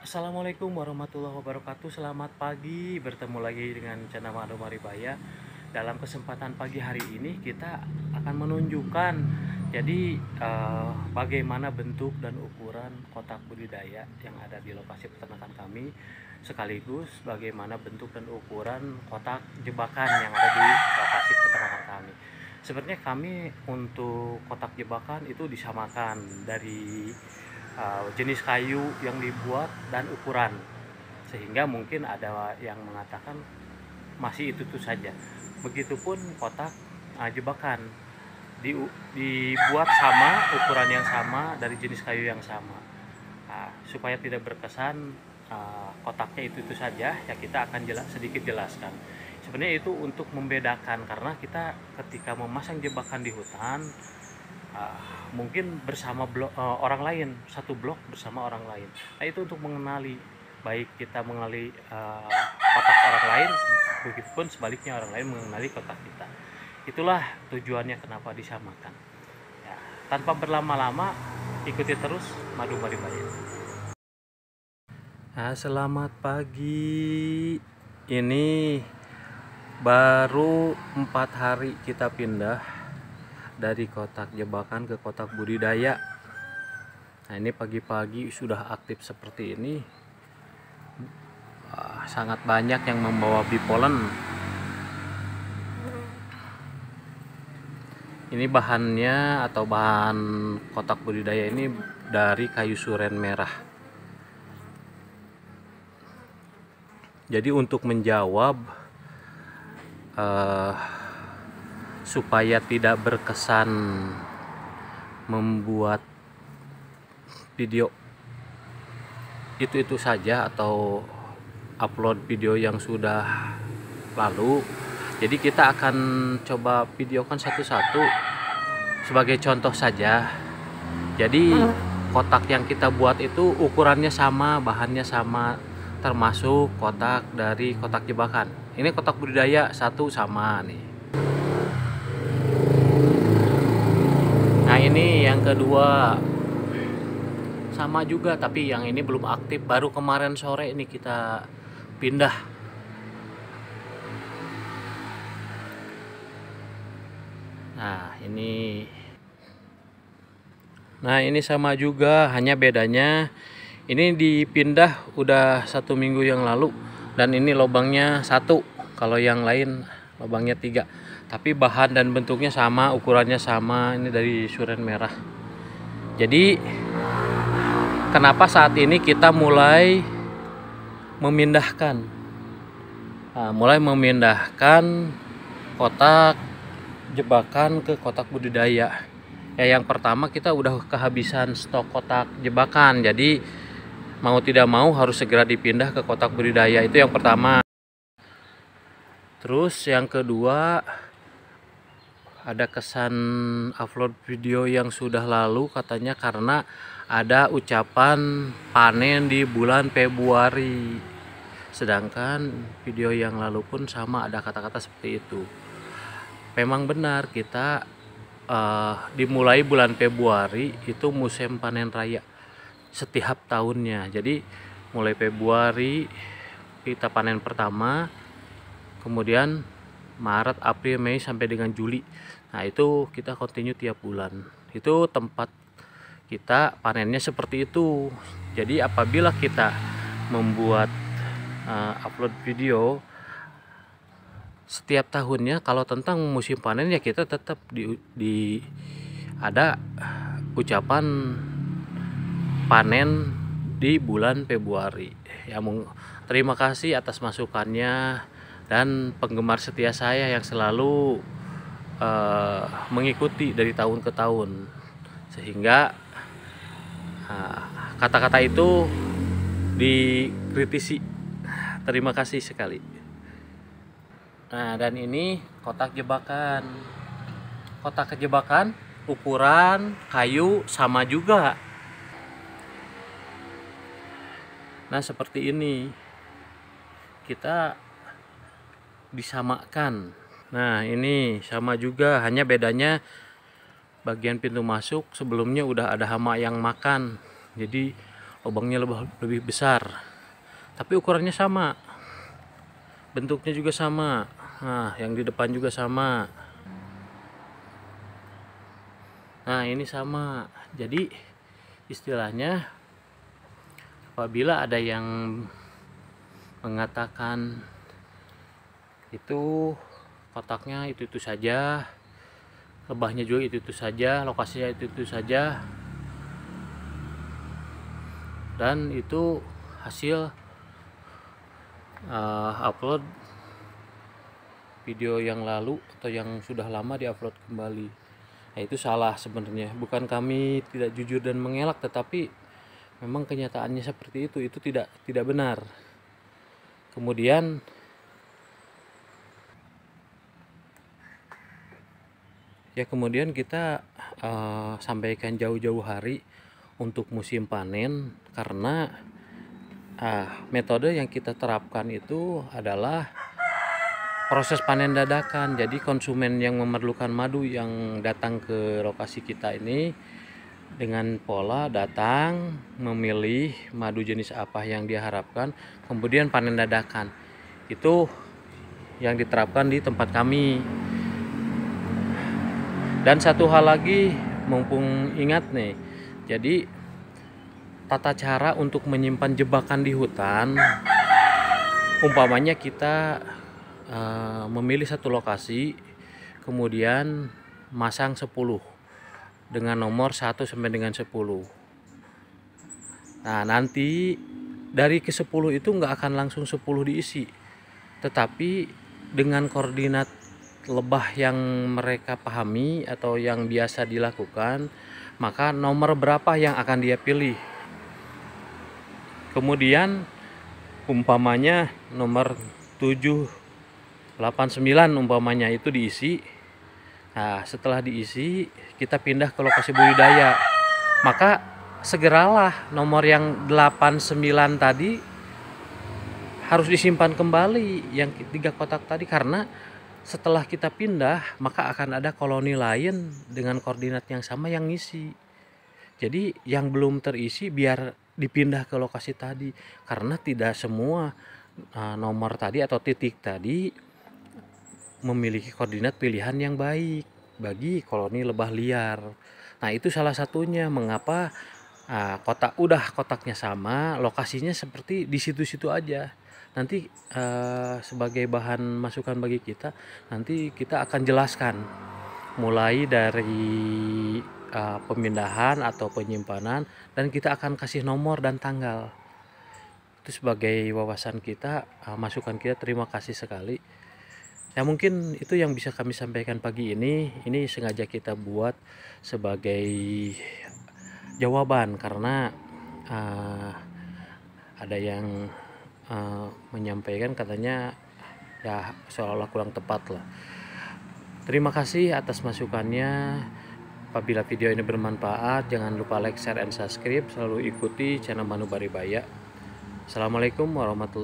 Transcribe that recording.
Assalamualaikum warahmatullahi wabarakatuh. Selamat pagi, bertemu lagi dengan channel Mado Maribaya. Dalam kesempatan pagi hari ini kita akan menunjukkan bagaimana bentuk dan ukuran kotak budidaya yang ada di lokasi peternakan kami, sekaligus bagaimana bentuk dan ukuran kotak jebakan yang ada di lokasi peternakan kami. Sebenarnya kami untuk kotak jebakan itu disamakan dari jenis kayu yang dibuat dan ukuran, sehingga mungkin ada yang mengatakan masih itu saja. Begitupun kotak jebakan dibuat sama, ukuran yang sama, dari jenis kayu yang sama. Supaya tidak berkesan kotaknya itu saja, ya kita akan sedikit jelaskan. Sebenarnya itu untuk membedakan, karena kita ketika memasang jebakan di hutan mungkin bersama orang lain, satu blok bersama orang lain. Nah, itu untuk mengenali, baik kita mengenali kotak orang lain, begitupun sebaliknya orang lain mengenali kotak kita. Itulah tujuannya kenapa disamakan. Ya, tanpa berlama-lama, ikuti terus Madu Maribaya. Nah, selamat pagi. Ini baru 4 hari kita pindah dari kotak jebakan ke kotak budidaya. Nah, ini pagi-pagi sudah aktif seperti ini. Sangat banyak yang membawa bipolen. Ini bahannya atau bahan kotak budidaya ini dari kayu suren merah. Jadi untuk menjawab supaya tidak berkesan membuat video itu saja atau upload video yang sudah lalu, jadi kita akan coba videokan satu-satu sebagai contoh saja. Jadi kotak yang kita buat itu ukurannya sama, bahannya sama, termasuk kotak dari kotak jebakan. Ini kotak budidaya satu sama nih. Nah, ini yang kedua sama juga, tapi yang ini belum aktif, baru kemarin sore ini kita pindah. Nah ini sama juga, hanya bedanya ini dipindah udah 1 minggu yang lalu, dan ini lubangnya 1, kalau yang lain lubangnya 3. Tapi bahan dan bentuknya sama, ukurannya sama, ini dari suren merah. Jadi kenapa saat ini kita mulai memindahkan kotak jebakan ke kotak budidaya. Ya, yang pertama kita udah kehabisan stok kotak jebakan, jadi mau tidak mau harus segera dipindah ke kotak budidaya. Itu yang pertama. Terus yang kedua, ada kesan upload video yang sudah lalu katanya karena ada ucapan panen di bulan Februari, sedangkan video yang lalu pun sama ada kata-kata seperti itu. Memang benar, kita dimulai bulan Februari itu musim panen raya setiap tahunnya. Jadi mulai Februari kita panen pertama, kemudian Maret, April, Mei sampai dengan Juli. Nah, itu kita continue tiap bulan. Itu tempat kita panennya seperti itu. Jadi apabila kita membuat upload video setiap tahunnya, kalau tentang musim panen ya kita tetap ada ucapan panen di bulan Februari. Ya, terima kasih atas masukannya dan penggemar setia saya yang selalu mengikuti dari tahun ke tahun, sehingga kata-kata itu dikritisi. Terima kasih sekali. Nah, dan ini kotak jebakan. Kotak jebakan ukuran kayu sama juga. Nah, seperti ini kita disamakan. Nah, ini sama juga, hanya bedanya bagian pintu masuk sebelumnya udah ada hama yang makan, jadi lubangnya lebih besar, tapi ukurannya sama, bentuknya juga sama. Nah, yang di depan juga sama. Nah, ini sama. Jadi istilahnya apabila ada yang mengatakan itu kotaknya itu saja, lebahnya juga itu saja, lokasinya itu saja, dan itu hasil upload video yang lalu atau yang sudah lama diupload kembali. Nah, itu salah sebenarnya. Bukan kami tidak jujur dan mengelak, tetapi memang kenyataannya seperti itu tidak benar. Kemudian kita sampaikan jauh-jauh hari untuk musim panen, karena metode yang kita terapkan itu adalah proses panen dadakan. Jadi konsumen yang memerlukan madu yang datang ke lokasi kita ini dengan pola datang, memilih madu jenis apa yang dia harapkan, kemudian panen dadakan. Itu yang diterapkan di tempat kami. Dan satu hal lagi, mumpung ingat nih, jadi tata cara untuk menyimpan jebakan di hutan, umpamanya kita memilih satu lokasi, kemudian masang 10 dengan nomor 1 sampai dengan 10. Nah, nanti dari ke 10 itu nggak akan langsung 10 diisi, tetapi dengan koordinat lebah yang mereka pahami atau yang biasa dilakukan, maka nomor berapa yang akan dia pilih. Kemudian umpamanya nomor 789 umpamanya itu diisi. Nah, setelah diisi kita pindah ke lokasi budidaya, maka segeralah nomor yang 89 tadi harus disimpan kembali, yang 3 kotak tadi, karena setelah kita pindah maka akan ada koloni lain dengan koordinat yang sama yang ngisi. Jadi yang belum terisi biar dipindah ke lokasi tadi, karena tidak semua nomor tadi atau titik tadi memiliki koordinat pilihan yang baik bagi koloni lebah liar. Nah, itu salah satunya mengapa kotaknya sama, lokasinya seperti di situ-situ aja. Nanti sebagai bahan masukan bagi kita, nanti kita akan jelaskan mulai dari pemindahan atau penyimpanan, dan kita akan kasih nomor dan tanggal. Itu sebagai wawasan kita, masukan kita. Terima kasih sekali. Ya, mungkin itu yang bisa kami sampaikan pagi ini. Ini sengaja kita buat sebagai jawaban, karena ada yang menyampaikan katanya ya seolah-olah kurang tepat lah. Terima kasih atas masukannya. Apabila video ini bermanfaat, jangan lupa like, share, and subscribe. Selalu ikuti channel Manu Baribaya. Assalamualaikum warahmatullahi wabarakatuh.